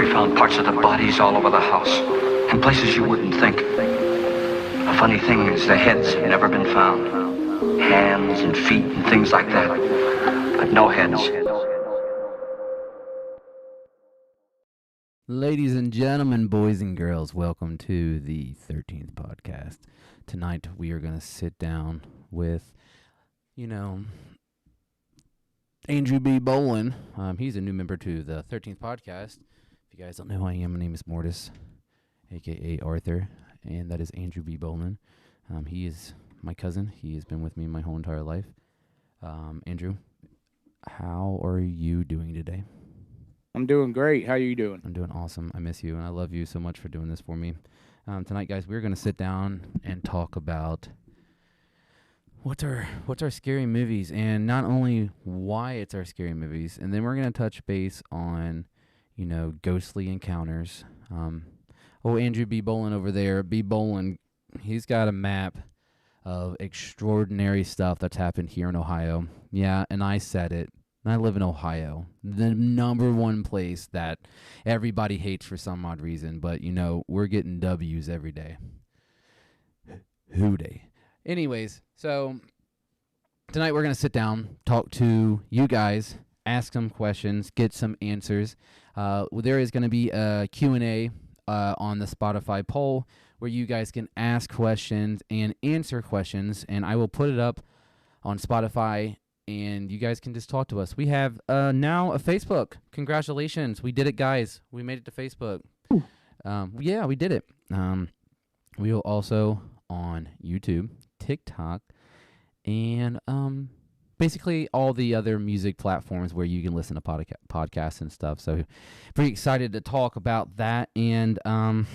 We found parts of the bodies all over the house, in places you wouldn't think. The funny thing is the heads have never been found. Hands and feet and things like that, but no heads. Ladies and gentlemen, boys and girls, welcome to the 13th podcast. Tonight we are going to sit down with, Andrew B. Bolin. He's a new member to the 13th podcast. If you guys don't know who I am, my name is Mortis, a.k.a. Arthur, and that is Andrew B. Bolin. He is my cousin. He has been with me my whole entire life. Andrew, how are you doing today? I'm doing great. How are you doing? I'm doing awesome. I miss you, and I love you so much for doing this for me. Tonight, guys, we're going to sit down and talk about what's our scary movies, and not only why it's our scary movies, and then we're going to touch base on, ghostly encounters. Andrew B. Bolin over there, B. Bolin, he's got a map of extraordinary stuff that's happened here in Ohio. Yeah, and I said it. I live in Ohio, the number one place that everybody hates for some odd reason. But, we're getting W's every day. Hooday. Anyways, so tonight we're going to sit down, talk to you guys, ask some questions, get some answers. There is going to be a Q&A on the Spotify poll where you guys can ask questions and answer questions, and I will put it up on Spotify, and you guys can just talk to us. We have now a Facebook. Congratulations. We did it, guys. We made it to Facebook. Yeah, we did it. We will also on YouTube, TikTok, and basically all the other music platforms where you can listen to podcasts and stuff. So pretty excited to talk about that, and I'm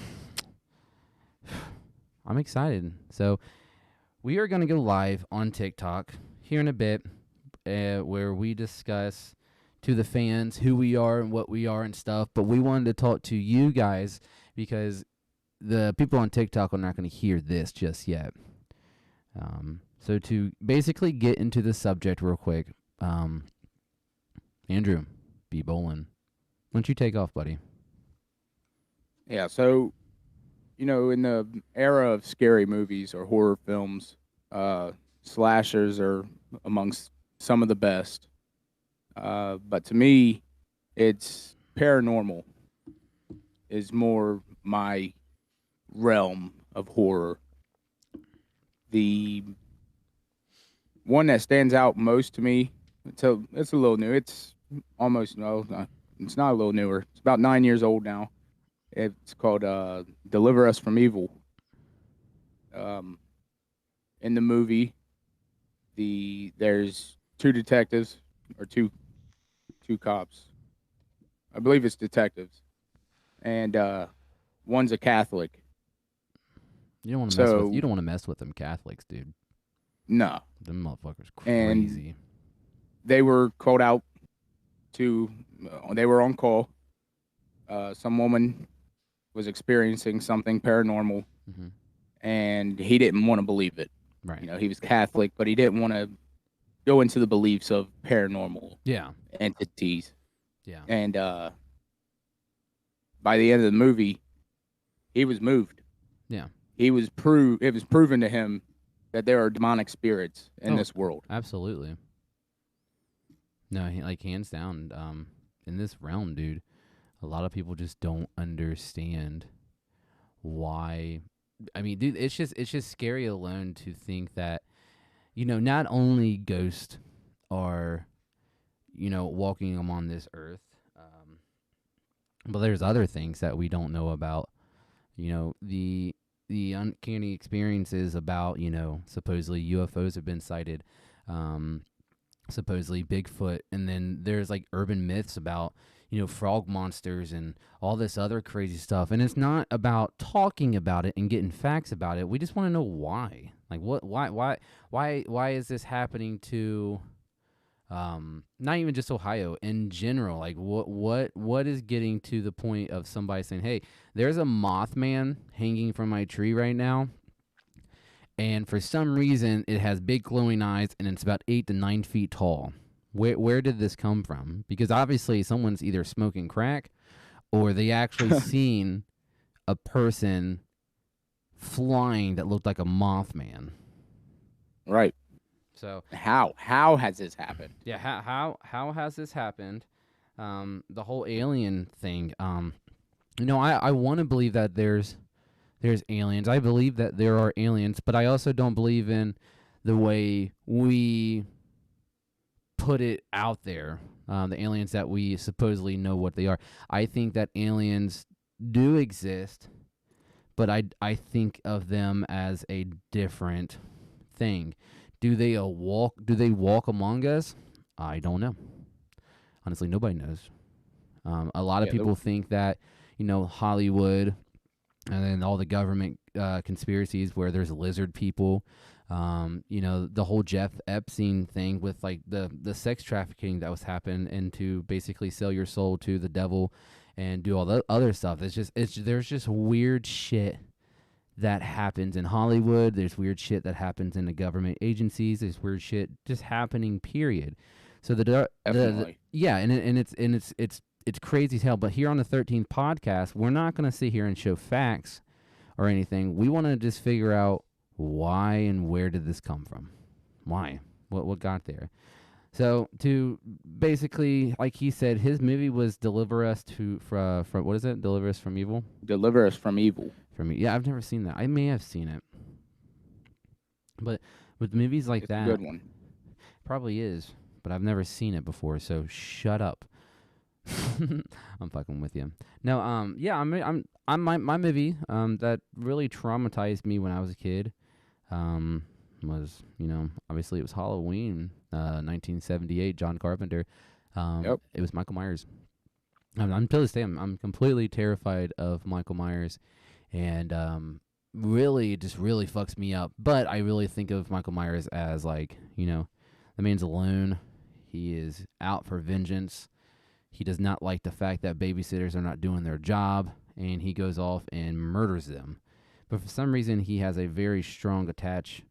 excited. So we are going to go live on TikTok here in a bit, where we discuss to the fans who we are and what we are and stuff. But we wanted to talk to you guys because the people on TikTok are not going to hear this just yet. So to basically get into the subject real quick, Andrew B. Bolin, why don't you take off, buddy? Yeah, so, in the era of scary movies or horror films, slashers are amongst some of the best. But to me, it's paranormal is more my realm of horror. The one that stands out most to me, it's a little new. It's almost, it's not a little newer. It's about 9 years old now. It's called Deliver Us from Evil. In the movie, there's two detectives, or two cops. I believe it's detectives. And one's a Catholic. You don't want to mess with them Catholics, dude. No. Them motherfuckers crazy. And they were called out they were on call. Some woman was experiencing something paranormal, and he didn't want to believe it. Right. He was Catholic, but he didn't want to go into the beliefs of paranormal entities. Yeah. And by the end of the movie, he was moved. Yeah. It was proven to him that there are demonic spirits in this world. Absolutely. No, hands down, in this realm, dude, a lot of people just don't understand why. I mean, dude, it's just scary alone to think that, not only ghosts are, walking on this earth, but there's other things that we don't know about. The uncanny experiences about, supposedly UFOs have been sighted, supposedly Bigfoot, and then there's urban myths about, frog monsters and all this other crazy stuff. And it's not about talking about it and getting facts about it. We just want to know why. Why is this happening to not even just Ohio, in general? What is getting to the point of somebody saying, hey, there's a Mothman hanging from my tree right now, and for some reason it has big glowing eyes and it's about 8 to 9 feet tall. Where did this come from? Because obviously someone's either smoking crack or they actually seen a person flying that looked like a Mothman. Right. So How has this happened? yeah, how has this happened? The whole alien thing. I want to believe that there's aliens. I believe that there are aliens, but I also don't believe in the way we put it out there. The aliens that we supposedly know what they are. I think that aliens do exist, but I think of them as a different thing. Do they walk among us? I don't know. Honestly, nobody knows. A lot of Yeah, people think that Hollywood and then all the government conspiracies where there's lizard people. The whole Jeff Epstein thing with like the sex trafficking that was happening and to basically sell your soul to the devil and do all the other stuff. There's just weird shit that happens in Hollywood. There's weird shit that happens in the government agencies. There's weird shit just happening. Period. So definitely. yeah, and it's crazy as hell. But here on the 13th podcast, we're not going to sit here and show facts or anything. We want to just figure out why and where did this come from? Why? What got there? So to basically, like he said, his movie was Deliver Us from what is it? Deliver Us from Evil. Deliver Us from Evil. Yeah, I've never seen that. I may have seen it, but with movies like It's that, a good one. probably is. But I've never seen it before, so shut up. I'm fucking with you. No, yeah, I'm my movie that really traumatized me when I was a kid was, obviously it was Halloween, 1978, John Carpenter. Yep. It was Michael Myers. I'm to this day, I'm completely terrified of Michael Myers, and really, it just really fucks me up. But I really think of Michael Myers as like, the man's alone. He is out for vengeance. He does not like the fact that babysitters are not doing their job, and he goes off and murders them. But for some reason, he has a very strong attached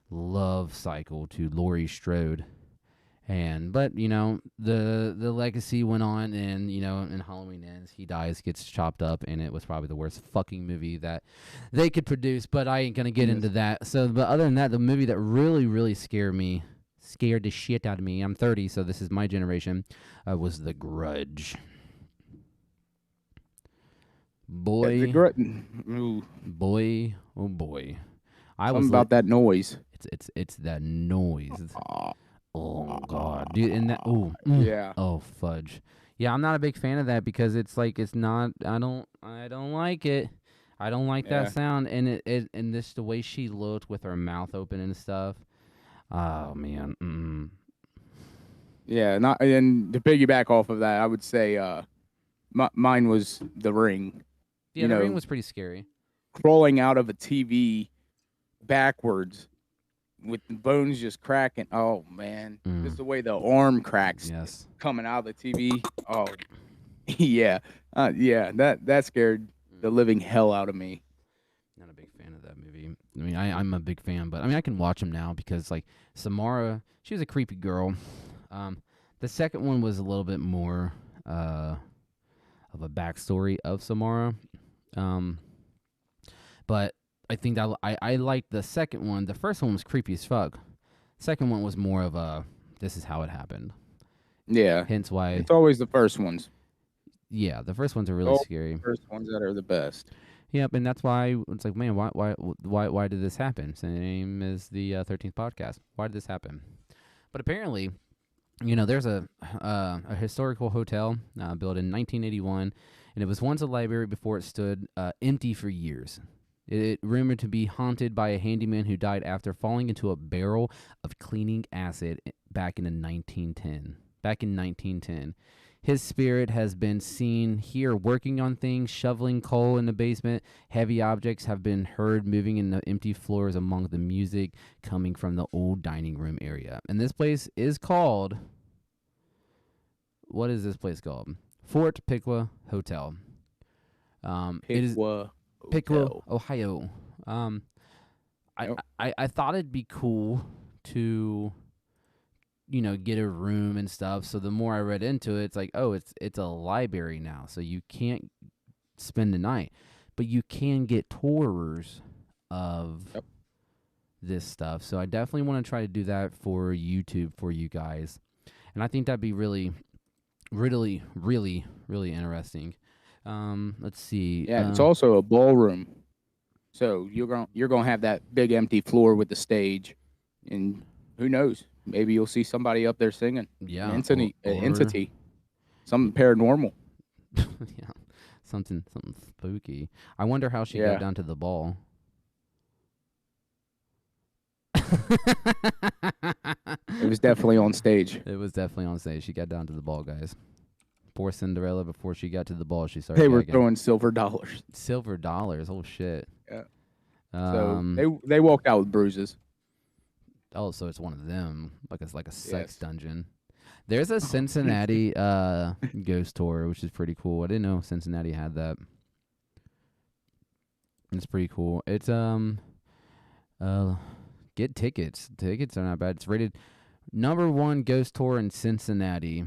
love cycle to Laurie Strode. But the legacy went on, and in Halloween Ends, he dies, gets chopped up, and it was probably the worst fucking movie that they could produce. But I ain't gonna get into that. So, but other than that, the movie that really scared the shit out of me. I'm 30, so this is my generation. Was The Grudge. Boy, Ooh. boy, oh boy. Something about that noise. It's that noise. Oh god, dude, and that Yeah. oh fudge. Yeah, I'm not a big fan of that because it's like it's not. I don't like it. I don't like Yeah. that sound, and and this the way she looked with her mouth open and stuff. Oh man. Yeah, and to piggyback off of that, I would say mine was The Ring. Yeah, The Ring was pretty scary. Crawling out of a TV backwards with the bones just cracking. Oh man, just the way the arm cracks coming out of the TV. Oh, yeah, yeah. That scared the living hell out of me. Not a big fan of that movie. I mean, I'm a big fan, but I mean, I can watch them now because like Samara, she was a creepy girl. The second one was a little bit more of a backstory of Samara. But I think that I liked the second one. The first one was creepy as fuck. Second one was more of a this is how it happened. Yeah. Hence why it's always the first ones. Yeah, the first ones are really scary. The first ones that are the best. Yep, and that's why it's like, man, why did this happen? Same as the 13th podcast. Why did this happen? But apparently, there's a historical hotel built in 1981, and it was once a library before it stood empty for years. It rumored to be haunted by a handyman who died after falling into a barrel of cleaning acid back in 1910. His spirit has been seen here working on things, shoveling coal in the basement. Heavy objects have been heard moving in the empty floors among the music coming from the old dining room area. And this place is called... What is this place called? Fort Piqua Hotel. It is Piqua, Ohio. I thought it'd be cool to get a room and stuff. So the more I read into it, it's like, oh, it's a library now. So you can't spend the night, but you can get tours of Yep. this stuff. So I definitely want to try to do that for YouTube for you guys. And I think that'd be really, really, really, really interesting. Let's see. Yeah, it's also a ballroom. So you're gonna have that big empty floor with the stage, and who knows? Maybe you'll see somebody up there singing. Yeah, An entity, something paranormal. yeah, something spooky. I wonder how she got down to the ball. It was definitely on stage. It was definitely on stage. She got down to the ball, guys. Poor Cinderella. Before she got to the ball, she started. They were gagging. throwing silver dollars. Silver dollars. Oh shit. Yeah. So they walked out with bruises. Oh, so it's one of them. Like a sex dungeon. There's a Cincinnati ghost tour, which is pretty cool. I didn't know Cincinnati had that. It's pretty cool. It's get tickets. Tickets are not bad. It's rated #1 ghost tour in Cincinnati.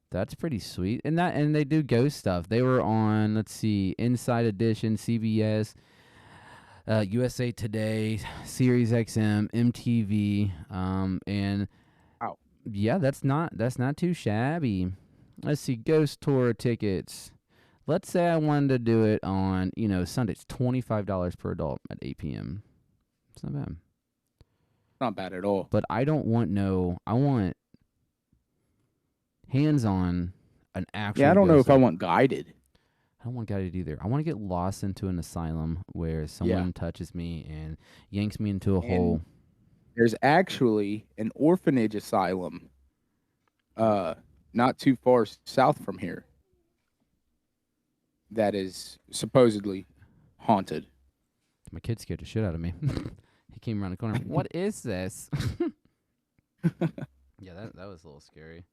That's pretty sweet. And they do ghost stuff. They were on, let's see, Inside Edition, CBS, USA Today, Sirius XM, MTV, and yeah, that's not too shabby. Let's see, ghost tour tickets. Let's say I wanted to do it on, Sunday. It's $25 per adult at 8 p.m. It's not bad. Not bad at all. But I don't want I want hands-on, an actual. Yeah, I don't know if tour. I want guided. I don't want guided either. I want to get lost into an asylum where someone touches me and yanks me into a hole. There's actually an orphanage asylum, not too far south from here, that is supposedly haunted. My kid scared the shit out of me. He came around the corner. What is this? Yeah, that was a little scary.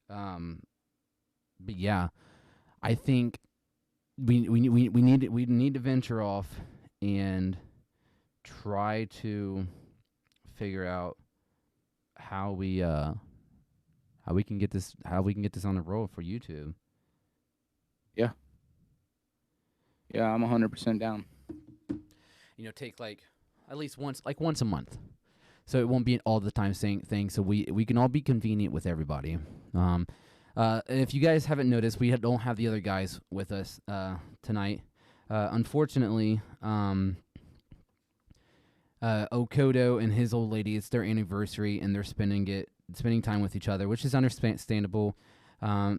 But yeah, I think we need to venture off and try to figure out how we can get this on the road for YouTube. Yeah. Yeah, I'm 100% down. Take at least once a month. So it won't be an all the time thing. So we can all be convenient with everybody. If you guys haven't noticed, we don't have the other guys with us tonight. Unfortunately, Okodo and his old lady, it's their anniversary, and they're spending time with each other, which is understandable.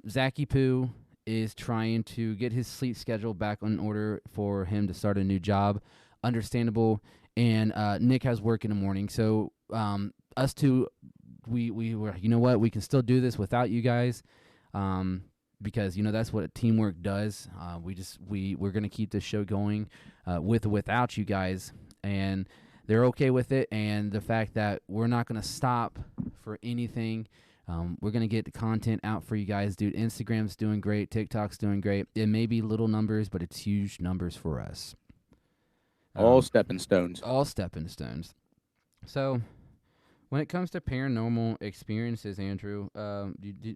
Zachy Poo is trying to get his sleep schedule back in order for him to start a new job. Understandable. And Nick has work in the morning. So us two, we were, you know what, we can still do this without you guys, because that's what teamwork does. We're gonna keep this show going without you guys, and they're okay with it. And the fact that we're not gonna stop for anything. We're going to get the content out for you guys, dude. Instagram's doing great. TikTok's doing great. It may be little numbers, but it's huge numbers for us. All stepping stones. All stepping stones. So, when it comes to paranormal experiences, Andrew,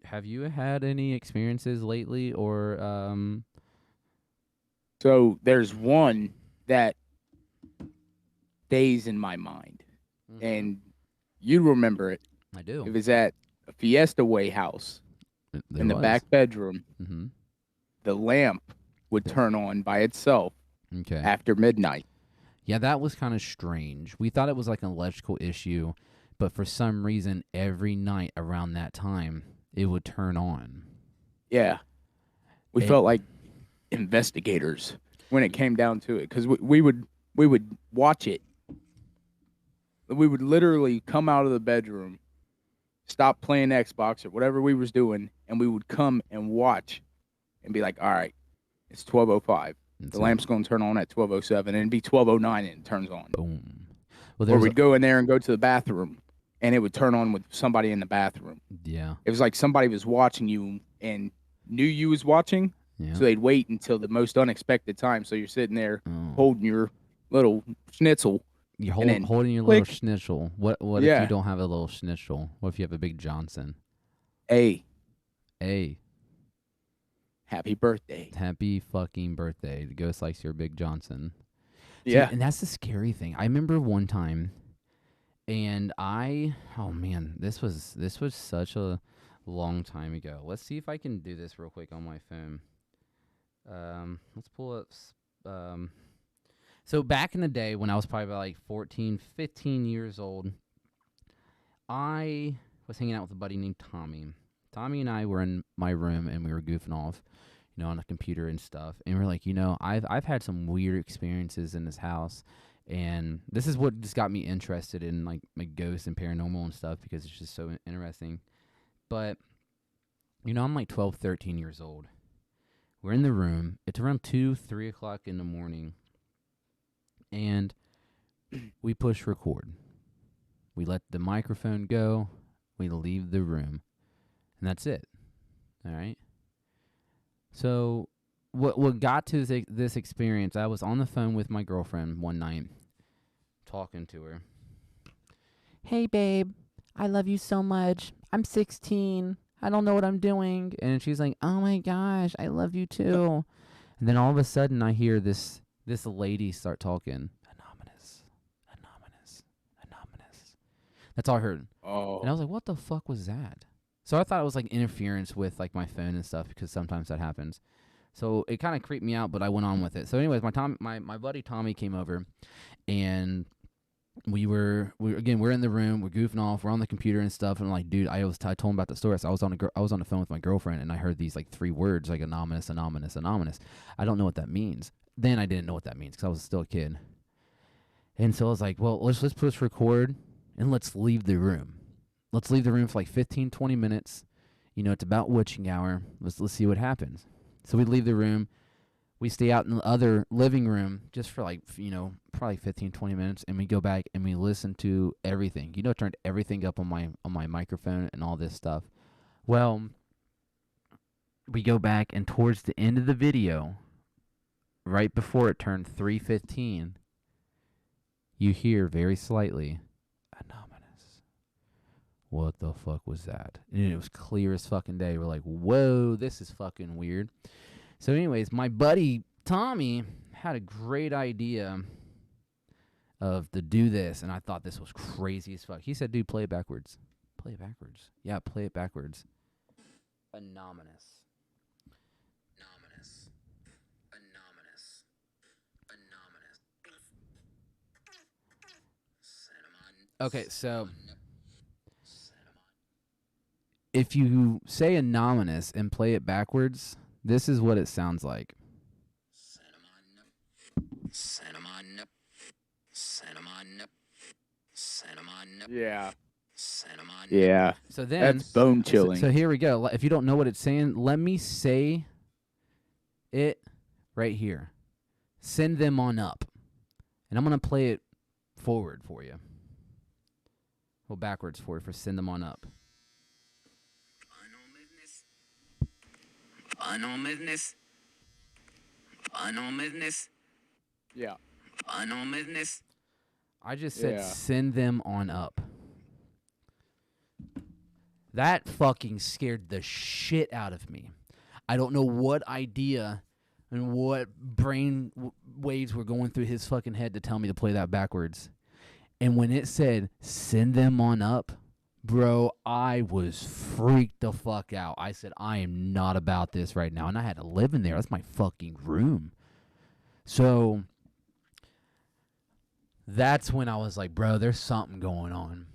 have you had any experiences lately, or? So there's one that stays in my mind, and you remember it. I do. It was at a Fiesta Way house in the back bedroom. Mm-hmm. The lamp would turn on by itself after midnight. Yeah, that was kind of strange. We thought it was like an electrical issue, but for some reason, every night around that time, it would turn on. Yeah. We felt like investigators when it came down to it, because we would watch it. We would literally come out of the bedroom, stop playing Xbox or whatever we was doing, and we would come and watch and be like, all right, it's 12:05. The lamp's going to turn on at 12:07, and it'd be 12:09 and it turns on. Boom. Well, or we'd go in there and go to the bathroom, and it would turn on with somebody in the bathroom. Yeah. It was like somebody was watching you and knew you was watching, so they'd wait until the most unexpected time. So you're sitting there holding your little schnitzel, You're And then holding your little click. schnitzel. What if you Yeah. don't have a little schnitzel? What if you have a big Johnson? Hey, Hey, happy birthday. happy fucking birthday. The ghost likes your big Johnson. See, Yeah. and that's the scary thing. I remember one time, and oh man, this was such a long time ago. Let's see if I can do this real quick on my phone. Let's pull up. So back in the day when I was probably about like 14, 15 years old, I was hanging out with a buddy named Tommy. Tommy and I were in my room and we were goofing off, on a computer and stuff. And we're like, I've had some weird experiences in this house, and this is what just got me interested in like ghosts and paranormal and stuff because it's just so interesting. But I'm like 12, 13 years old. We're in the room. It's around 2, 3 o'clock in the morning, and we push record. We let the microphone go. We leave the room, and that's it. All right. So, what got to this experience? I was on the phone with my girlfriend one night, talking to her. Hey, babe, I love you so much. I'm 16. I don't know what I'm doing. And she's like, oh my gosh, I love you too. And then all of a sudden, I hear this lady start talking. Anonymous. That's all I heard. Oh. And I was like, what the fuck was that? So I thought it was like interference with like my phone and stuff because sometimes that happens. So it kind of creeped me out, but I went on with it. So anyways, my buddy Tommy came over, and we're in the room, we're goofing off, we're on the computer and stuff, and I'm like, dude, I told him about the story. So I was on the phone with my girlfriend, and I heard these like 3 words like anonymous. I don't know what that means. Then I didn't know what that means because I was still a kid. And so I was like, well, let's push record and let's leave the room. Let's leave the room for like 15, 20 minutes. It's about witching hour. Let's see what happens. So we leave the room. We stay out in the other living room just for like, probably 15, 20 minutes. And we go back and we listen to everything. Turned everything up on my microphone and all this stuff. Well, we go back, and towards the end of the video, right before it turned 3:15, you hear very slightly, anonymous. What the fuck was that? And it was clear as fucking day. We're like, whoa, this is fucking weird. So anyways, my buddy Tommy had a great idea to do this, and I thought this was crazy as fuck. He said, dude, play it backwards. Play it backwards. Yeah, play it backwards. Anonymous. Okay, so if you say anonymous and play it backwards, this is what it sounds like. Yeah. Yeah. So then That's bone chilling. So here we go. If you don't know what it's saying, let me say it right here. Send them on up. And I'm going to play it forward for you. Well, backwards for send them on up. Anonymous. Yeah. Anonymous. I just said Yeah. send them on up. That fucking scared the shit out of me. I don't know what idea and what brain waves were going through his fucking head to tell me to play that backwards. And when it said send them on up, bro, I was freaked the fuck out. I said, I am not about this right now. And I had to live in there. That's my fucking room. So that's when I was like, bro, there's something going on.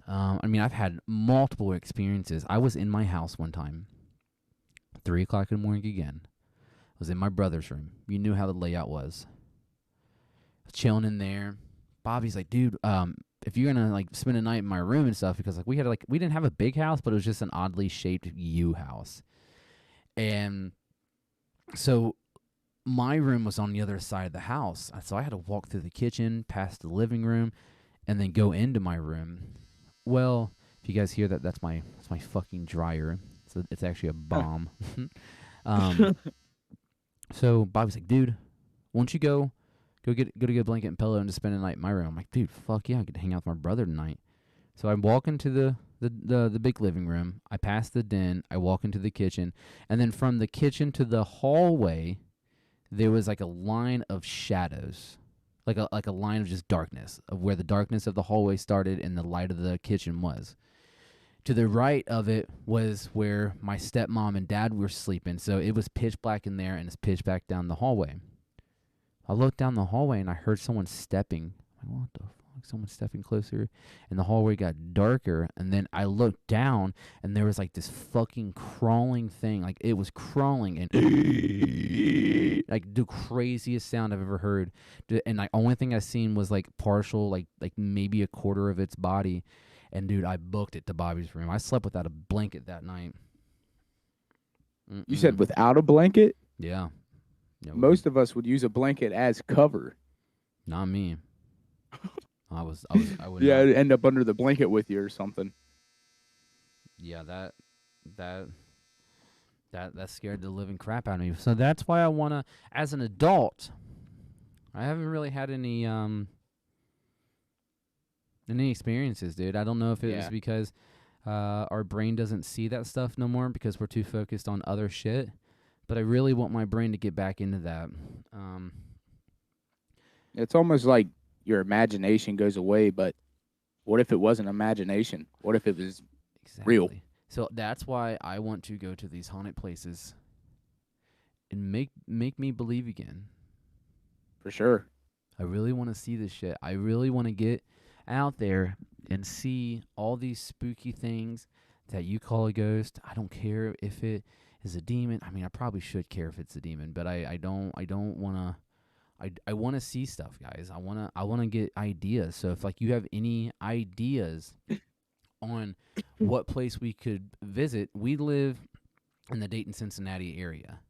I've had multiple experiences. I was in my house one time, 3 o'clock in the morning again. I was in my brother's room. You knew how the layout was. Chilling in there. Bobby's like, dude, if you're gonna like spend a night in my room and stuff, because we didn't have a big house, but it was just an oddly shaped U house. And so my room was on the other side of the house. So I had to walk through the kitchen, past the living room, and then go into my room. Well, if you guys hear that, that's my fucking dryer. So it's actually a bomb. So Bobby's like, dude, won't you go go get a blanket and pillow and just spend the night in my room. I'm like, dude, fuck yeah, I get to hang out with my brother tonight. So I walk into the big living room. I pass the den. I walk into the kitchen, and then from the kitchen to the hallway, there was like a line of shadows, like a line of just darkness, of where the darkness of the hallway started and the light of the kitchen was. To the right of it was where my stepmom and dad were sleeping, so it was pitch black in there, and it's pitch black down the hallway. I looked down the hallway, and I heard someone stepping. I'm like, what the fuck? Someone stepping closer, and the hallway got darker, and then I looked down, and there was like this fucking crawling thing. Like, it was crawling, and like the craziest sound I've ever heard. And the only thing I seen was like partial, like maybe a quarter of its body. And dude, I booked it to Bobby's room. I slept without a blanket that night. You said without a blanket? Yeah. Most of us would use a blanket as cover. Not me. I would. Yeah, I'd end up under the blanket with you or something. Yeah, that scared the living crap out of me. So that's why I wanna, as an adult, I haven't really had any experiences, dude. I don't know if it was because our brain doesn't see that stuff no more because we're too focused on other shit. But I really want my brain to get back into that. It's almost like your imagination goes away, but what if it wasn't imagination? What if it was real? So that's why I want to go to these haunted places and make me believe again. For sure. I really want to see this shit. I really want to get out there and see all these spooky things that you call a ghost. I don't care if it is a demon. I mean, I probably should care if it's a demon, but I don't want to. I want to see stuff, guys. I want to get ideas. So if like you have any ideas on what place we could visit, we live in the Dayton, Cincinnati area.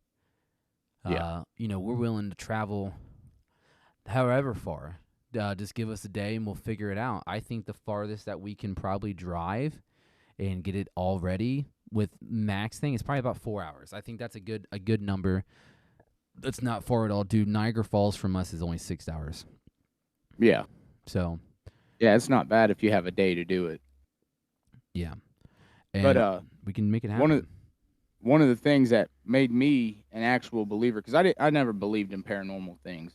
We're willing to travel however far. Just give us a day and we'll figure it out. I think the farthest that we can probably drive and get it all ready with max thing is probably about 4 hours. I think that's a good number. That's not far at all, dude. Niagara Falls from us is only 6 hours. Yeah. So. Yeah, it's not bad if you have a day to do it. Yeah. And but we can make it happen. One of the things that made me an actual believer, because I never believed in paranormal things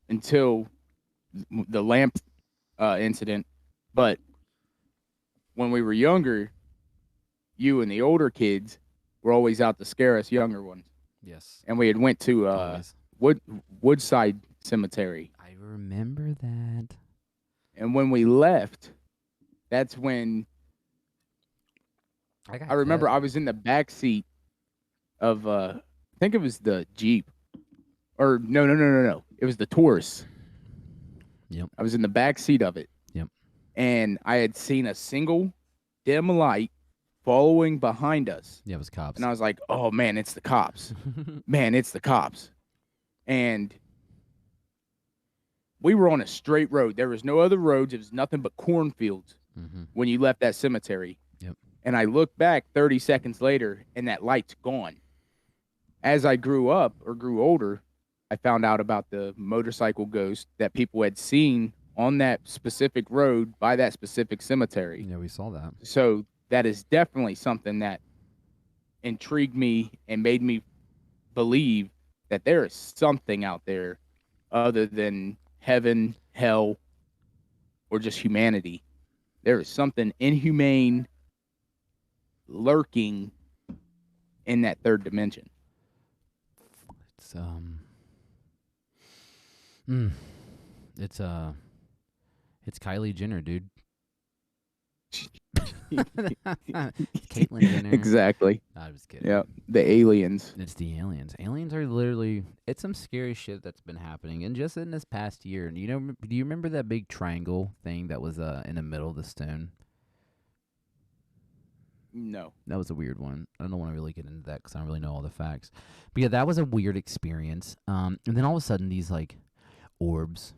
until the lamp incident. But when we were younger, you and the older kids were always out to scare us younger ones. Yes. And we had went to Woodside Cemetery. I remember that. And when we left, that's when I remember I was in the back seat of I think it was the Jeep. Or no. It was the Taurus. Yep. I was in the back seat of it. Yep. And I had seen a single dim light following behind us. Yeah, it was cops. And I was like, oh, man, it's the cops. Man, it's the cops. And we were on a straight road. There was no other roads. It was nothing but cornfields when you left that cemetery. Yep. And I looked back 30 seconds later, and that light's gone. As I grew older, I found out about the motorcycle ghost that people had seen on that specific road by that specific cemetery. Yeah, we saw that. So that is definitely something that intrigued me and made me believe that there is something out there other than heaven, hell, or just humanity. There is something inhumane lurking in that third dimension. It's Kylie Jenner, dude. Caitlyn Jenner. Exactly. I was kidding. Yeah, the aliens. It's the aliens. Aliens are literally. It's some scary shit that's been happening, and just in this past year. And do you remember that big triangle thing that was in the middle of the stone? No. That was a weird one. I don't want to really get into that because I don't really know all the facts. But yeah, that was a weird experience. And then all of a sudden, these like orbs,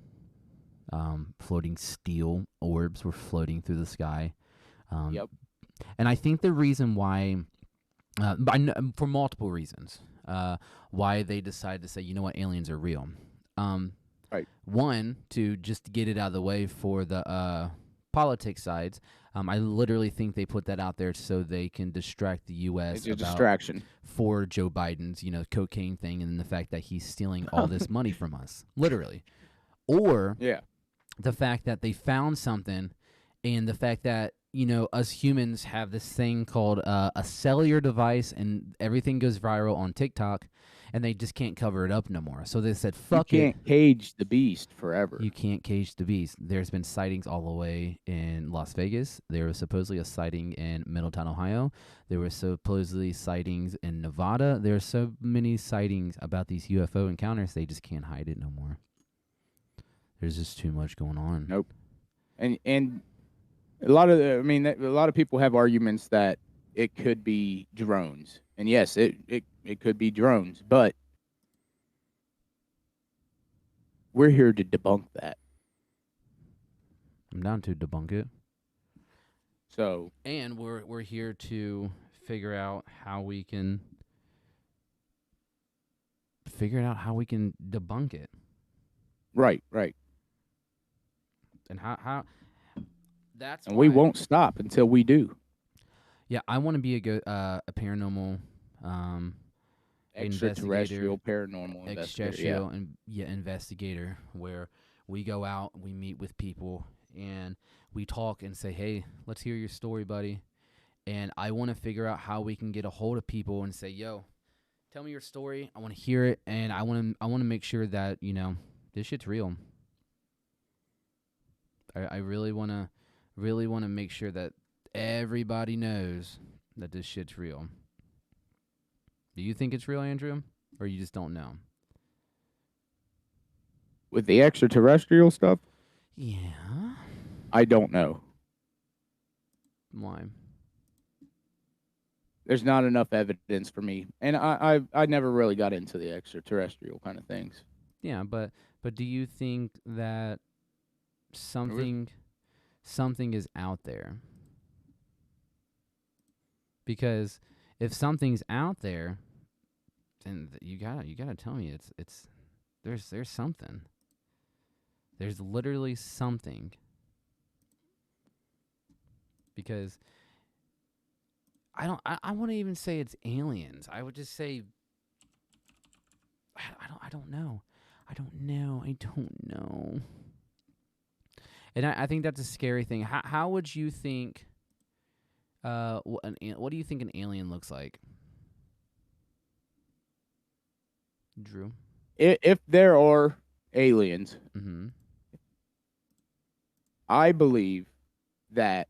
floating steel orbs, were floating through the sky. Yep. And I think the reason why For multiple reasons. Why they decided to say, you know what, aliens are real. Right. One, to just get it out of the way for the politics sides. I literally think they put that out there so they can distract the U.S. It's a about distraction. for Joe Biden's, cocaine thing and the fact that he's stealing all this money from us, literally. Or Yeah. the fact that they found something, and the fact that us humans have this thing called a cellular device, and everything goes viral on TikTok, and they just can't cover it up no more. So they said, "Fuck you it." can't cage the beast forever. You can't cage the beast. There's been sightings all the way in Las Vegas. There was supposedly a sighting in Middletown, Ohio. There were supposedly sightings in Nevada. There are so many sightings about these UFO encounters, they just can't hide it no more. There's just too much going on. Nope. And a lot of people have arguments that it could be drones, and yes, it could be drones, but we're here to debunk that. I'm down to debunk it. So, and we're here to figure out how we can debunk it. Right. And how that's and why, we won't stop until we do. Yeah, I want to be a paranormal Extraterrestrial paranormal investigator. Investigator, where we go out, we meet with people, and we talk and say, "Hey, let's hear your story, buddy." And I want to figure out how we can get a hold of people and say, "Yo, tell me your story. I want to hear it, and I want to make sure that this shit's real." I really want to make sure that everybody knows that this shit's real. Do you think it's real, Andrew? Or you just don't know? With the extraterrestrial stuff? Yeah. I don't know. Why? There's not enough evidence for me. And I never really got into the extraterrestrial kind of things. Yeah, but do you think that something is out there? Because if something's out there, then you gotta tell me it's there's something. There's literally something. Because I want to even say it's aliens. I would just say I don't know. And I think that's a scary thing. How would you think? What do you think an alien looks like, Drew? If there are aliens, I believe that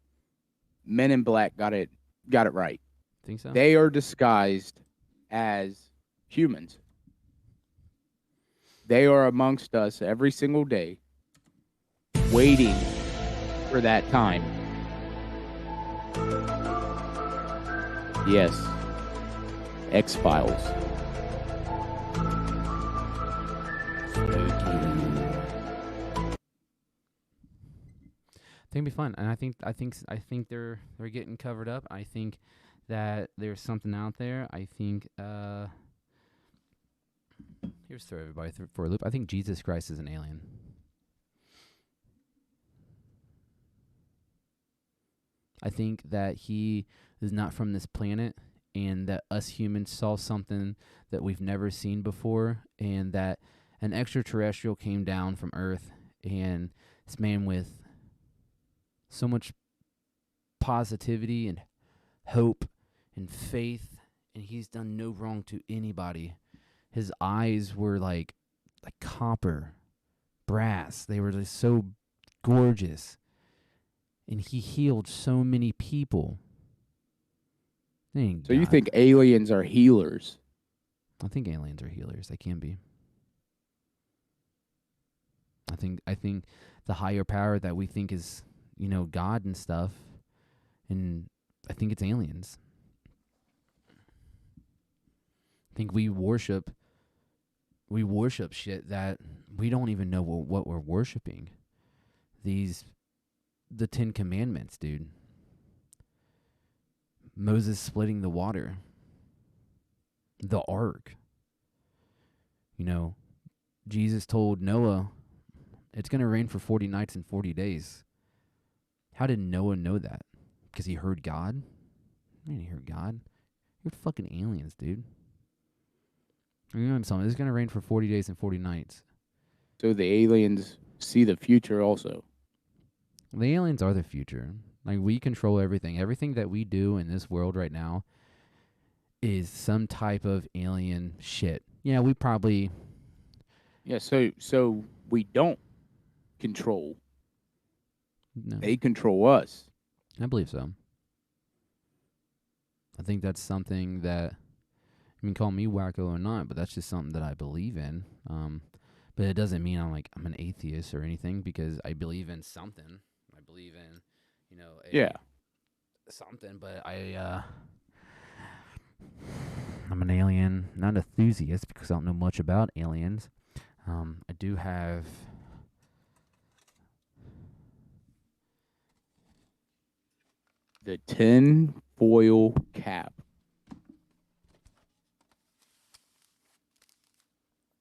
Men in Black got it right. Think so? They are disguised as humans. They are amongst us every single day, waiting for that time. Yes. X-Files. I think it'd be fun, and I think they're getting covered up. I think that there's something out there. I think here's throw everybody for a loop. I think Jesus Christ is an alien. I think that he is not from this planet, and that us humans saw something that we've never seen before, and that an extraterrestrial came down from Earth, and this man with so much positivity and hope and faith, and he's done no wrong to anybody. His eyes were like copper, brass. They were just so gorgeous. And he healed so many people. Thank So God. you think aliens are healers? I think aliens are healers. They can be. I think the higher power that we think is, God and stuff, and I think it's aliens. I think we worship shit that we don't even know what we're worshiping. The 10 Commandments, dude. Moses splitting the water. The ark. You know, Jesus told Noah, it's going to rain for 40 nights and 40 days. How did Noah know that? Because he heard God? I didn't hear God. You're fucking aliens, dude. You know something? It's going to rain for 40 days and 40 nights. So the aliens see the future also. The aliens are the future. Like, we control everything. Everything that we do in this world right now is some type of alien shit. Yeah, we probably... Yeah, so we don't control. No, They control us. I believe so. I think that's something that... I mean, call me wacko or not, but that's just something that I believe in. But it doesn't mean I'm an atheist or anything, because I believe in something. I believe in, something. But I'm an alien, not an enthusiast, because I don't know much about aliens. I do have the tin foil cap.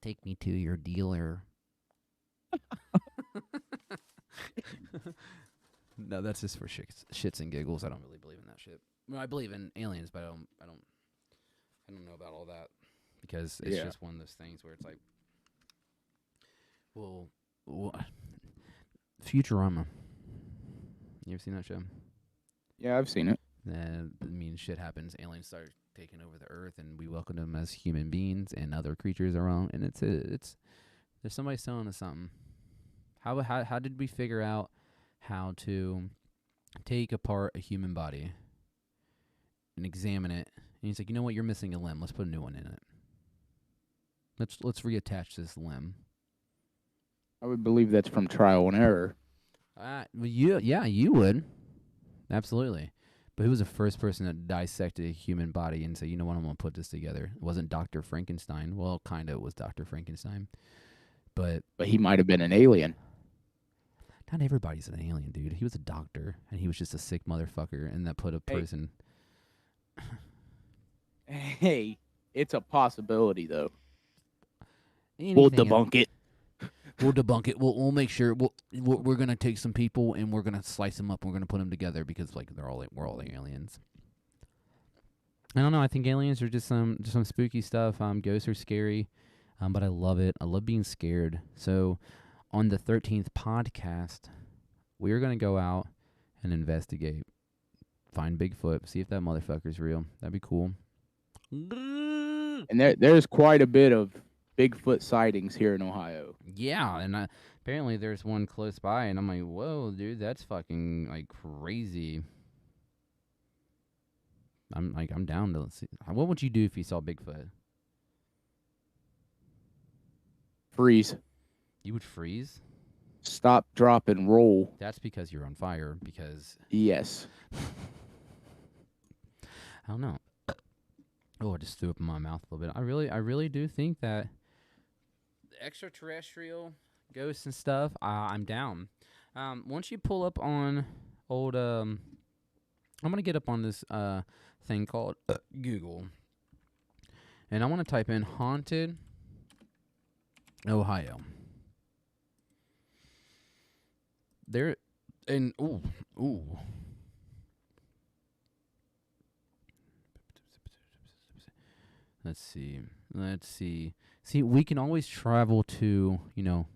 Take me to your dealer. No, that's just for shits and giggles. I don't really believe in that shit. Well, I believe in aliens, but I don't know about all that, because it's just one of those things where it's like, well, Futurama. You ever seen that show? Yeah, I've seen it. I mean, shit happens. Aliens start taking over the earth, and we welcome them as human beings, and other creatures around. And it's there's somebody selling us something. How did we figure out how to take apart a human body and examine it? And he's like, you know what? You're missing a limb. Let's put a new one in it. Let's reattach this limb. I would believe that's from trial and error. You would. Absolutely. But who was the first person that dissected a human body and said, you know what, I'm going to put this together? It wasn't Dr. Frankenstein. Well, kind of was Dr. Frankenstein. But he might have been an alien. Not everybody's an alien, dude. He was a doctor, and he was just a sick motherfucker, and that put a person... Hey, it's a possibility, though. We'll debunk it. We'll debunk it. We'll make sure we're gonna take some people and we're gonna slice them up and we're gonna put them together, because like we're all aliens. I don't know. I think aliens are just some spooky stuff. Ghosts are scary, but I love it. I love being scared. So on the 13th podcast, we're gonna go out and investigate, find Bigfoot, see if that motherfucker's real. That'd be cool. And there's quite a bit of Bigfoot sightings here in Ohio. Yeah, and apparently there's one close by, and I'm like, whoa, dude, that's fucking, like, crazy. I'm down to see. What would you do if you saw Bigfoot? Freeze. You would freeze? Stop, drop, and roll. That's because you're on fire, because... Yes. I don't know. Oh, I just threw up in my mouth a little bit. I really do think that extraterrestrial ghosts and stuff, I'm down. Once you pull up on old, I'm gonna get up on this thing called Google, and I want to type in haunted Ohio. There, and ooh. Let's see. See, we can always travel to,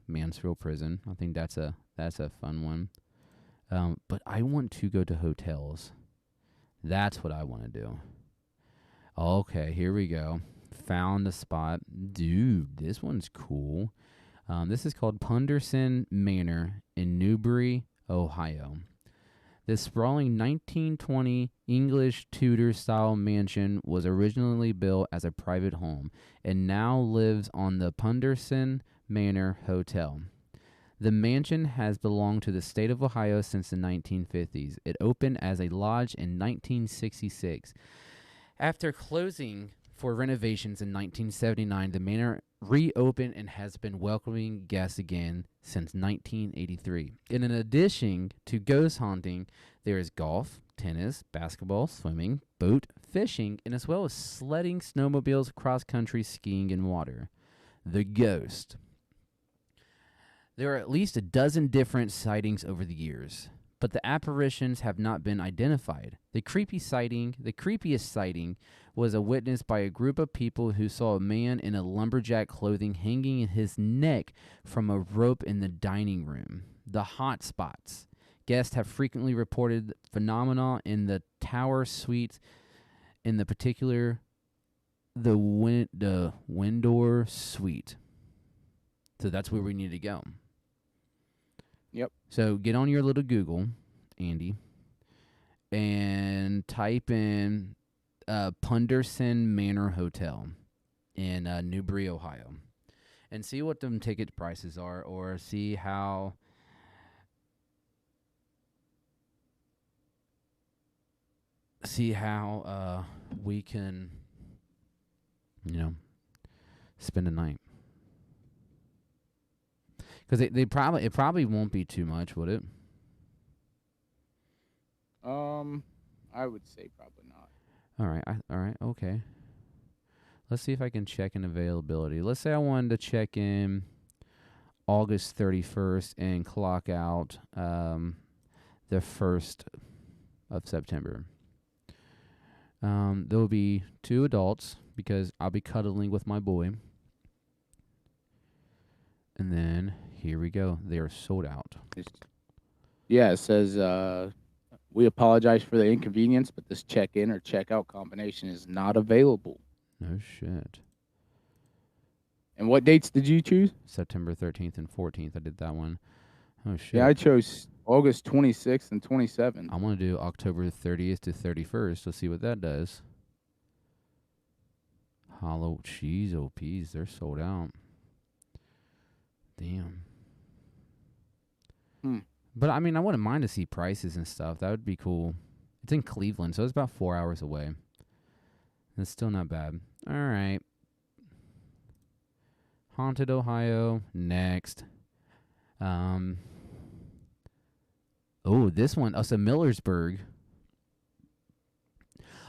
Mansfield Prison. I think that's a fun one. But I want to go to hotels. That's what I want to do. Okay, here we go. Found a spot. Dude, this one's cool. This is called Punderson Manor in Newbury, Ohio. This sprawling 1920 English Tudor-style mansion was originally built as a private home and now lives on the Punderson Manor Hotel. The mansion has belonged to the state of Ohio since the 1950s. It opened as a lodge in 1966. After closing for renovations in 1979, the manor reopened and has been welcoming guests again since 1983. And in addition to ghost haunting, there is golf, tennis, basketball, swimming, boat, fishing, and as well as sledding, snowmobiles, cross-country skiing, and water. The Ghost. There are at least a dozen different sightings over the years, but the apparitions have not been identified. The creepiest sighting was a witness by a group of people who saw a man in a lumberjack clothing hanging in his neck from a rope in the dining room. The hot spots. Guests have frequently reported phenomena in the tower suites, in the particular the Windor suite. So that's where we need to go. Yep. So get on your little Google, Andy, and type in Punderson Manor Hotel in Newbury, Ohio, and see what them ticket prices are, or see how we can, spend a night. Because it probably won't be too much, would it? I would say probably not. All right, okay. Let's see if I can check in availability. Let's say I wanted to check in August 31st and clock out the 1st of September. There will be 2 adults because I'll be cuddling with my boy. And then here we go. They are sold out. Yeah, it says, we apologize for the inconvenience, but this check-in or check-out combination is not available. No shit. And what dates did you choose? September 13th and 14th. I did that one. Oh shit. Yeah, I chose August 26th and 27th. I'm going to do October 30th to 31st. Let's see what that does. Hollow cheese OPs. They're sold out. Damn. But, I mean, I wouldn't mind to see prices and stuff. That would be cool. It's in Cleveland, so it's about 4 hours away. It's still not bad. All right. Haunted Ohio. Next. Oh, this one. Oh, so Millersburg.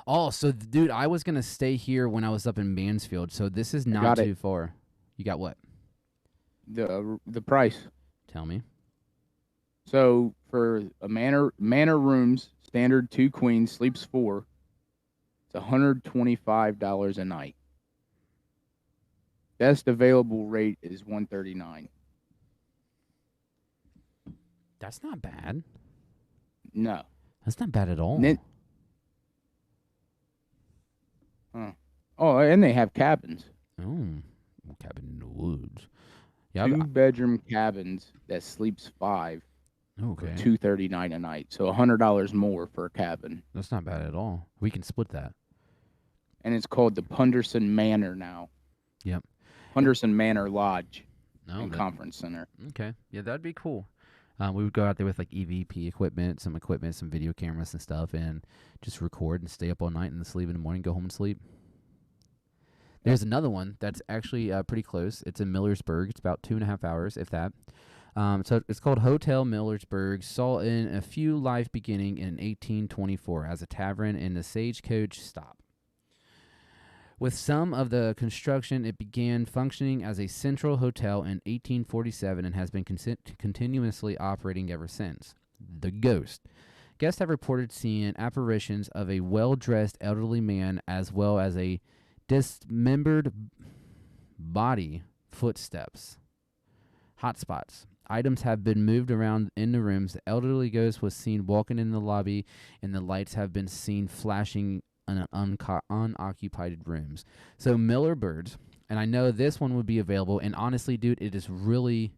Oh, so, dude, I was going to stay here when I was up in Mansfield, so this is not too far. You got what? The price. Tell me. So for a manor rooms, standard 2 queens, sleeps 4. It's $125 a night. Best available rate is $139. That's not bad. No. That's not bad at all. Oh, and they have cabins. Oh, cabin in the woods. Yeah, 2-bedroom cabins that sleeps 5. Okay. $239 a night, so $100 more for a cabin. That's not bad at all. We can split that. And it's called the Punderson Manor now. Yep. Punderson Manor Lodge and Conference Center. Okay. Yeah, that'd be cool. We would go out there with like EVP equipment, some video cameras and stuff, and just record and stay up all night and then sleep in the morning, go home and sleep. There's another one that's actually pretty close. It's in Millersburg. It's about 2.5 hours, if that. So it's called Hotel Millersburg. Saw in a few life beginning in 1824 as a tavern and a stagecoach stop. With some of the construction, it began functioning as a central hotel in 1847 and has been continuously operating ever since. The Ghost. Guests have reported seeing apparitions of a well-dressed elderly man as well as a dismembered body, footsteps. Hotspots. Items have been moved around in the rooms. The elderly ghost was seen walking in the lobby, and the lights have been seen flashing in unoccupied rooms. So Millersburg, and I know this one would be available, and honestly, dude, it is really,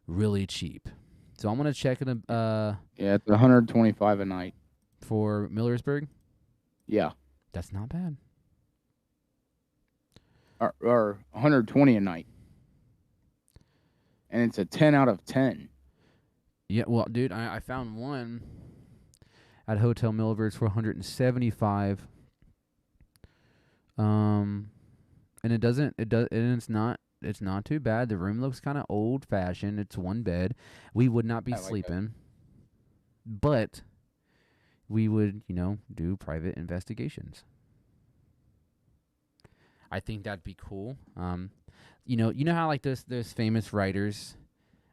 really cheap. So I'm going to check it. Yeah, it's $125 a night. For Millersburg? Yeah. That's not bad. Or $120 a night. And it's a 10 out of 10. Yeah, well, dude, I found one at Hotel Millersburg for $175. And it's not It's not too bad. The room looks kind of old fashioned. It's one bed. We would not be I like that. sleeping, but we would, do private investigations. I think that'd be cool. You know how like those famous writers,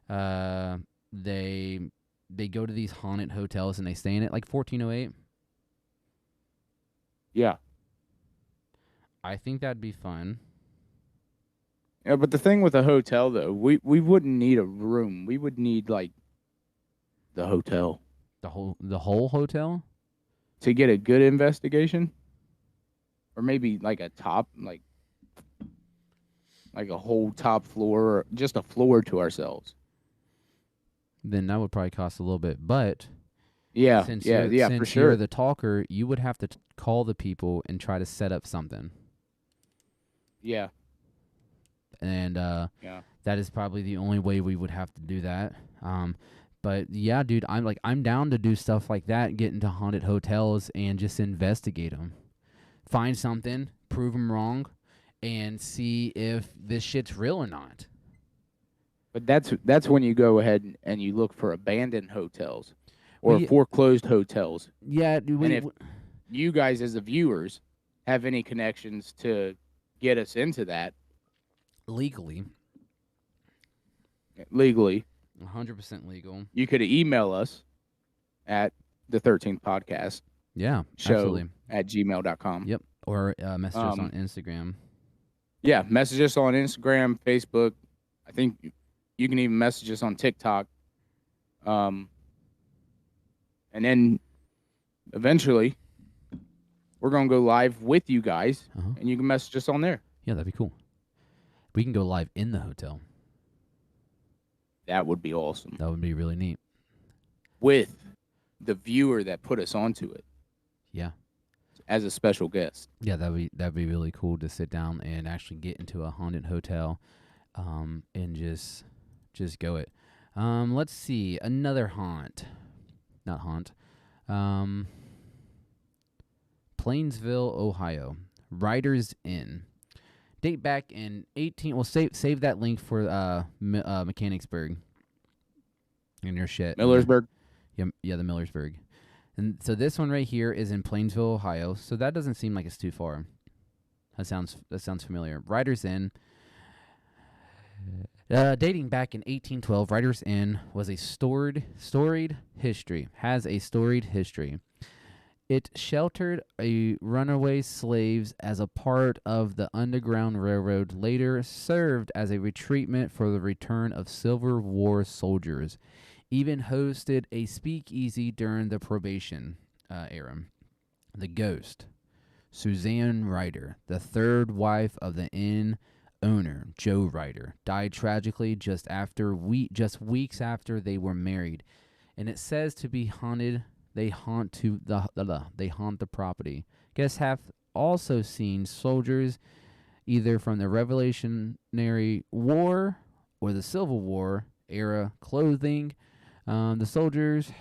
they go to these haunted hotels and they stay in it, like 1408. Yeah. I think that'd be fun. Yeah, but the thing with a hotel though, we wouldn't need a room. We would need like the hotel The whole hotel. to get a good investigation, or maybe like a top, like a whole top floor, or just a floor to ourselves. Then that would probably cost a little bit, but Yeah, since yeah, you're yeah, for since sure. you're the talker, you would have to call the people and try to set up something. Yeah, And yeah. that is probably the only way we would have to do that. But yeah, dude, I'm down to do stuff like that, get into haunted hotels and just investigate them, find something, prove them wrong, and see if this shit's real or not. But that's when you go ahead and you look for abandoned hotels or We foreclosed hotels. yeah, dude, And if you guys as the viewers have any connections to get us into that legally, legally, 100% legal. you could email us at the 13th podcast Yeah, show absolutely. at gmail.com. Yep, or message us on Instagram. Yeah, message us on Instagram, Facebook. I think you can even message us on TikTok. And then eventually we're going to go live with you guys, and you can message us on there. Yeah, that'd be cool. We can go live in the hotel. That would be awesome. That would be really neat. With the viewer that put us onto it. Yeah. As a special guest. Yeah, that'd be really cool to sit down and actually get into a haunted hotel, and just go it. Let's see, another haunt. Not haunt. Plainsville, Ohio. Riders Inn. Date back in 18. Well, save that link for Mechanicsburg. In your shit. Millersburg. Yeah, the Millersburg. And so this one right here is in Plainsville, Ohio. So that doesn't seem like it's too far. That sounds familiar. Riders Inn. Dating back in 1812, Riders Inn was a storied history. Has a storied history. It sheltered runaway slaves as a part of the Underground Railroad, later served as a retreatment for the return of Civil War soldiers, even hosted a speakeasy during the Probation era. The Ghost, Suzanne Ryder, the third wife of the inn owner, Joe Ryder, died tragically just weeks after they were married, and it says to be haunted. They haunt the property. Guests have also seen soldiers, either from the Revolutionary War or the Civil War era clothing. The soldiers,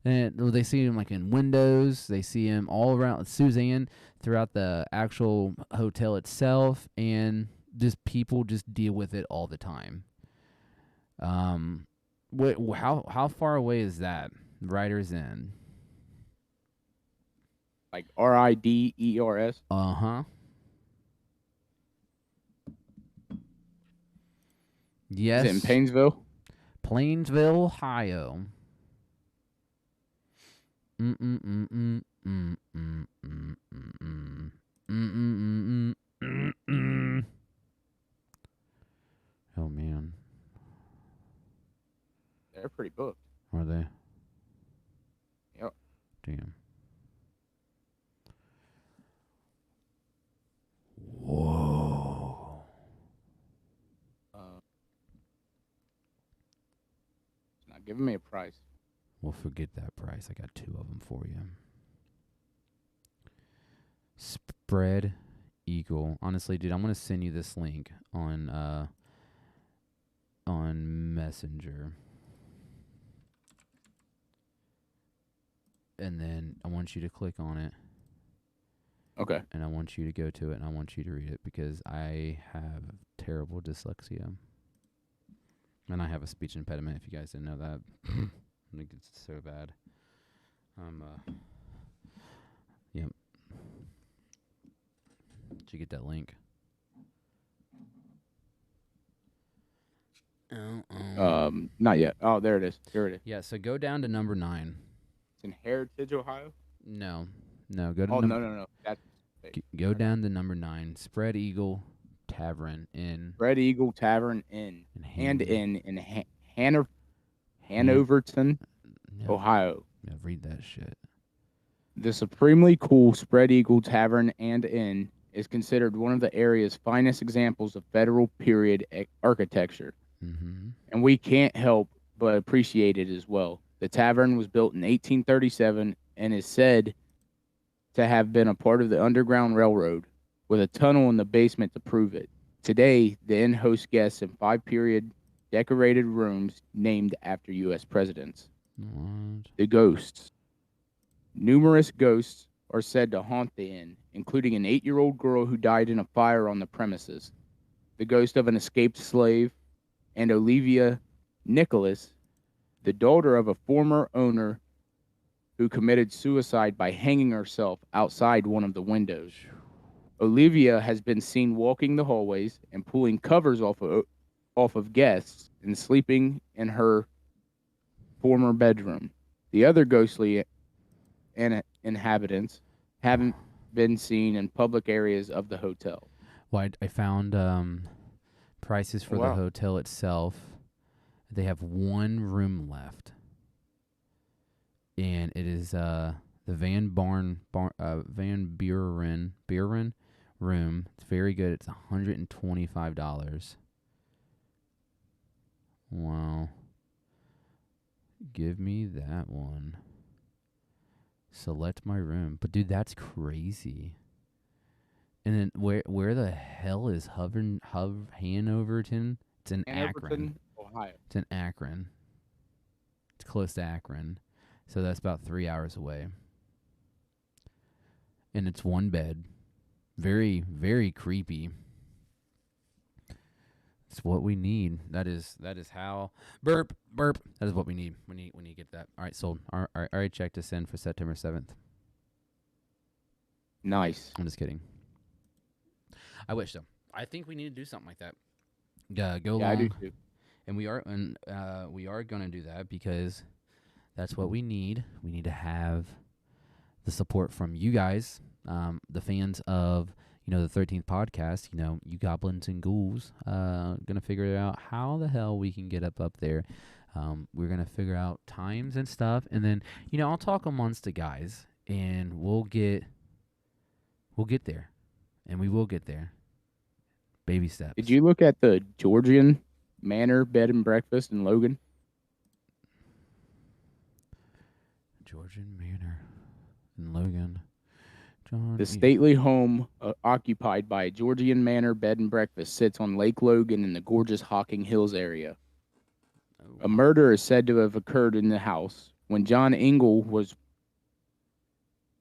and they see him like in windows. They see him all around Suzanne throughout the actual hotel itself, and just people just deal with it all the time. How far away is that? Riders Inn. Like Riders. Yes. Is it in Painesville? Plainsville, Ohio. Oh man. They're pretty booked. Are they? Yep. Damn. Whoa. It's not giving me a price. Well, forget that price. I got two of them for you. Spread Eagle. Honestly, dude, I'm gonna send you this link on Messenger. And then I want you to click on it. Okay. and I want you to go to it, and I want you to read it because I have terrible dyslexia, and I have a speech impediment. If you guys didn't know that, I think it's so bad. Yep. Did you get that link? Not yet. Oh, there it is. Here it is. Yeah. So go down to number 9. It's in Heritage, Ohio. No. Go to Oh, no. That's fake. go Never down to number 9. Spread Eagle Tavern in Red Eagle Tavern Inn in in Hanoverton, Yeah, Ohio. yeah, read that shit. The supremely cool Spread Eagle Tavern and Inn is considered one of the area's finest examples of federal period architecture, Mm-hmm. and we can't help but appreciate it as well. The tavern was built in 1837 and is said to have been a part of the Underground Railroad, with a tunnel in the basement to prove it. Today, the inn hosts guests in 5-period decorated rooms named after U.S. presidents. What? The ghosts. Numerous ghosts are said to haunt the inn, including an 8-year-old girl who died in a fire on the premises, the ghost of an escaped slave, and Olivia Nicholas, the daughter of a former owner who committed suicide by hanging herself outside one of the windows. Olivia has been seen walking the hallways and pulling covers off of guests and sleeping in her former bedroom. The other ghostly inhabitants haven't been seen in public areas of the hotel. Well, I found prices for the Wow. hotel itself. They have one room left, and it is the Van Buren room. It's very good. It's $125. Wow. Give me that one. Select my room. But dude, that's crazy. And then where the hell is Hanoverton? It's in Akron. Ohio. It's in Akron. It's close to Akron. So that's about 3 hours away. And it's one bed. Very, very creepy. It's what we need. That is how burp. That is what we need. We need to get that. All right, sold. All right, check this in for September 7th. Nice. I'm just kidding. I wish so. I think we need to do something like that. Go Yeah, I do long. too. And we are going to do that because that's what we need. We need to have the support from you guys, the fans of the 13th podcast. You goblins and ghouls. Gonna figure out how the hell we can get up there. We're gonna figure out times and stuff, and then I'll talk amongst the guys, and we'll get there, and we will get there. Baby steps. Did you look at the Georgian Manor Bed and Breakfast in Logan? Georgian Manor in Logan. John. The stately home occupied by a Georgian Manor Bed and Breakfast sits on Lake Logan in the gorgeous Hocking Hills area. A murder is said to have occurred in the house when John Ingle was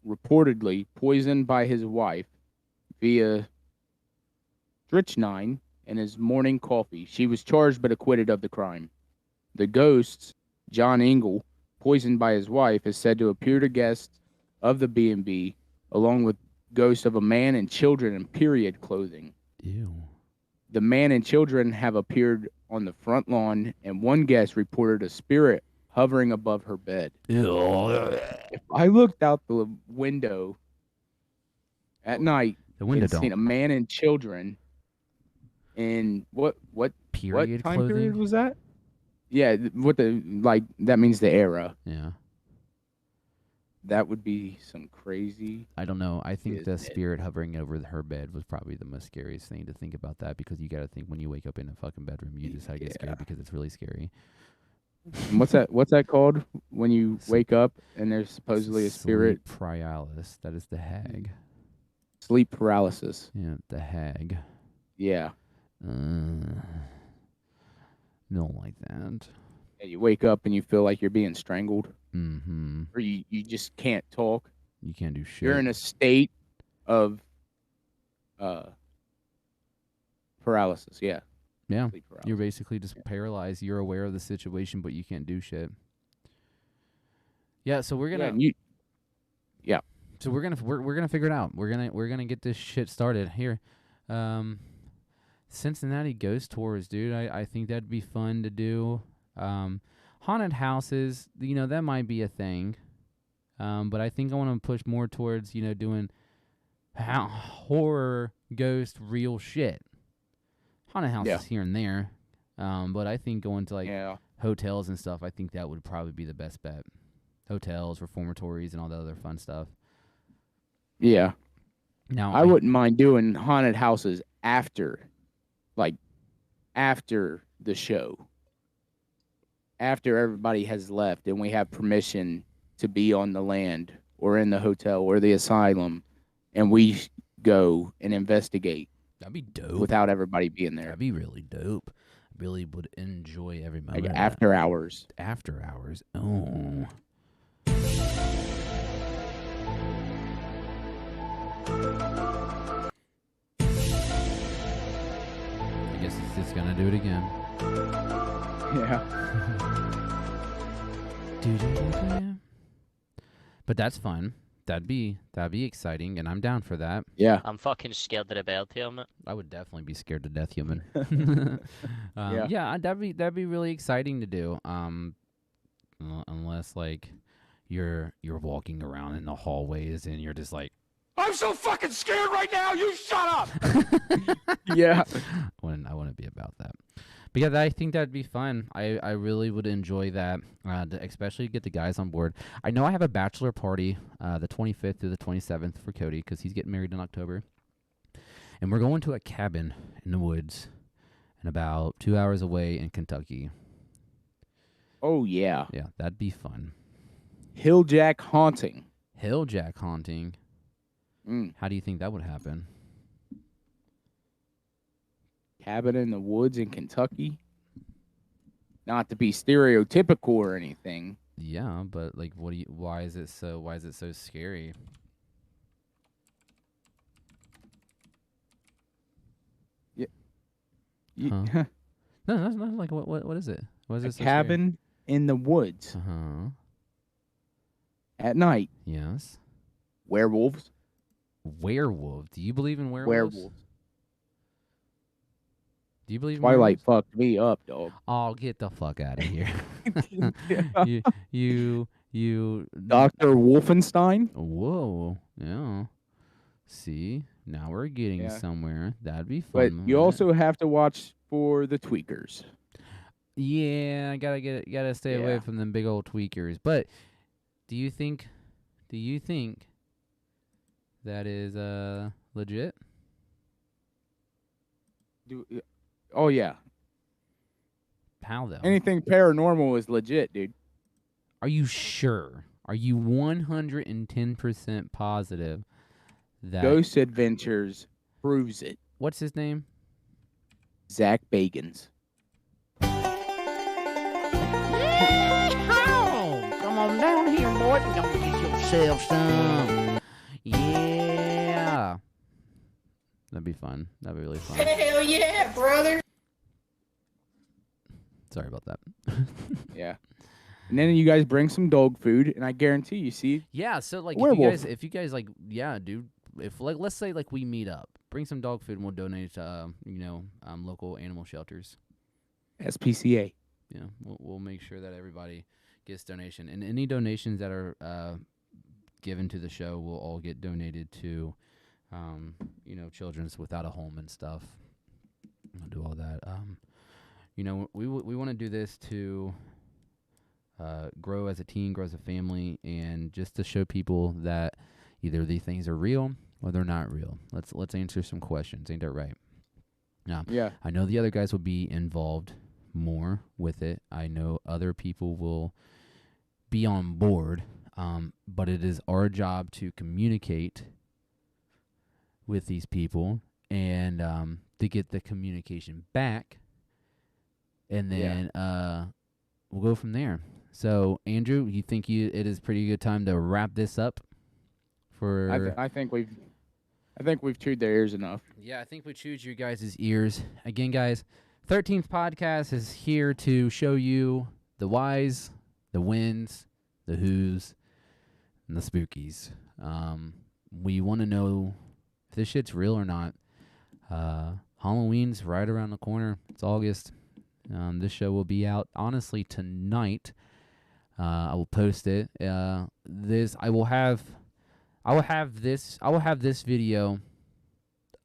reportedly poisoned by his wife via strychnine in his morning coffee. She was charged but acquitted of the crime. The ghosts, John Ingle, poisoned by his wife, is said to appear to guests of the B&B, along with ghosts of a man and children in period clothing. Ew. The man and children have appeared on the front lawn, and one guest reported a spirit hovering above her bed. Ew. If I looked out the window at night and seen a man and children in what period time clothing? period was that? Yeah, that means the era. Yeah. That would be some crazy. I don't know. I think the business. spirit hovering over her bed was probably the most scariest thing to think about that, because you got to think when you wake up in a fucking bedroom, you just get scared because it's really scary. And what's that called when you wake up and there's supposedly a spirit? Sleep paralysis. That is the hag. Sleep paralysis. Yeah, the hag. Yeah. Don't like that. And you wake up and you feel like you're being strangled. Mm-hmm. Or you just can't talk. You can't do shit. You're in a state of uh paralysis. Yeah. Yeah. Sleep paralysis. You're basically just paralyzed. You're aware of the situation, but you can't do shit. Yeah, so we're Yeah, gonna and you, yeah. so we're gonna figure it out. We're gonna get this shit started here. Cincinnati ghost tours, dude. I think that'd be fun to do. Haunted houses, that might be a thing. But I think I want to push more towards, doing horror, ghost, real shit. Haunted houses here and there. But I think going to Yeah. hotels and stuff, I think that would probably be the best bet. Hotels, reformatories, and all that other fun stuff. Yeah. Now I wouldn't mind doing haunted houses after the show. After everybody has left and we have permission to be on the land or in the hotel or the asylum, and we go and investigate. That'd be dope. Without everybody being there. That'd be really dope. Really would enjoy every moment. Like after hours. After hours. Oh. I guess it's just gonna do it again. Yeah. But that's fun. That'd be exciting, and I'm down for that. Yeah. I'm fucking scared of the belt helmet. I would definitely be scared to death, human. Yeah. Yeah, that'd be really exciting to do. Unless you're walking around in the hallways and you're just like, I'm so fucking scared right now. You shut up. Yeah. I wouldn't be about that. But yeah, I think that'd be fun. I really would enjoy that, especially get the guys on board. I know I have a bachelor party the 25th through the 27th for Cody because he's getting married in October. And we're going to a cabin in the woods and about 2 hours away in Kentucky. Oh, yeah. Yeah, that'd be fun. Hilljack haunting. Hilljack haunting. Mm. How do you think that would happen? Cabin in the woods in Kentucky. Not to be stereotypical or anything. Yeah, but why is it so scary? Huh? No, that's not what is it? What is A it? So cabin in the woods at night. Yes. Werewolves. Werewolf. Do you believe in werewolves? Do you believe in Twilight werewolves? fucked me up, dog. Oh, get the fuck out of here. Yeah. you Dr. Wolfenstein? Whoa. Yeah. See? Now we're getting somewhere. That'd be fun. But you also have to watch for the tweakers. Yeah, I gotta stay away from them big old tweakers. But do you think that is legit? Oh yeah. How though? Anything paranormal is legit, dude. Are you sure? Are you 110% positive that Ghost Adventures proves it. What's his name? Zach Bagans. Come on down here, boy. Don't get yourself some. Yeah. That'd be fun. That'd be really fun. Hell yeah, brother. Sorry about that. Yeah. And then you guys bring some dog food, and I guarantee you see. Yeah, so werewolf. if you guys yeah, dude. If let's say we meet up, bring some dog food and we'll donate it to local animal shelters. SPCA. Yeah, we'll make sure that everybody gets donation, and any donations that are given to the show will all get donated to children's without a home and stuff. I'll do all that. We want to do this to grow as a team, grow as a family, and just to show people that either these things are real or they're not real. Let's answer some questions. Ain't that right? Yeah. I know the other guys will be involved more with it. I know other people will be on board, but it is our job to communicate with these people and to get the communication back, and then we'll go from there. So, Andrew, you think it is pretty good time to wrap this up? I think we've I think we've chewed their ears enough. Yeah, I think we chewed you guys' ears. Again, guys, 13th podcast is here to show you the whys, the whens, the whos, and the spookies. We want to know if this shit's real or not. Halloween's right around the corner. It's August. This show will be out honestly tonight. I will post it. I will have this video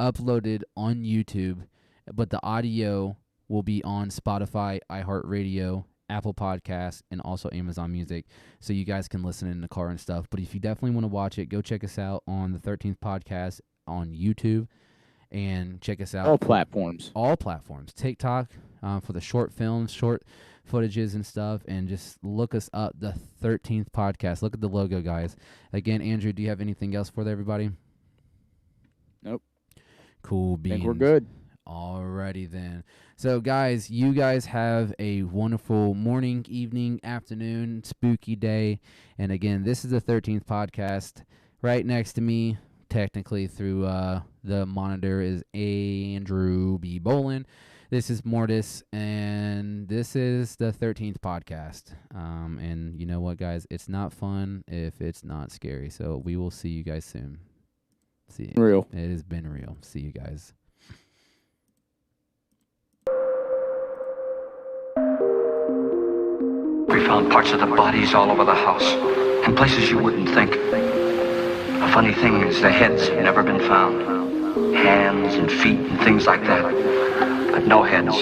uploaded on YouTube, but the audio will be on Spotify, iHeartRadio, Apple Podcasts, and also Amazon Music, so you guys can listen in the car and stuff. But if you definitely want to watch it, go check us out on the 13th podcast on YouTube, and check us out All platforms. TikTok for the short films, short footages and stuff, and just look us up, the 13th podcast. Look at the logo, guys. Again, Andrew, do you have anything else for everybody? Nope. Cool beans. I think we're good. Alrighty then. So, guys, you guys have a wonderful morning, evening, afternoon, spooky day. And again, this is the 13th podcast. Right next to me, technically through the monitor, is Andrew B. Bolin. This is Mortis, and this is the 13th podcast. And you know what, guys? It's not fun if it's not scary. So we will see you guys soon. See you. Real. It has been real. See you guys. We found parts of the bodies all over the house, in places you wouldn't think. A funny thing is the heads have never been found. Hands and feet and things like that, but no heads.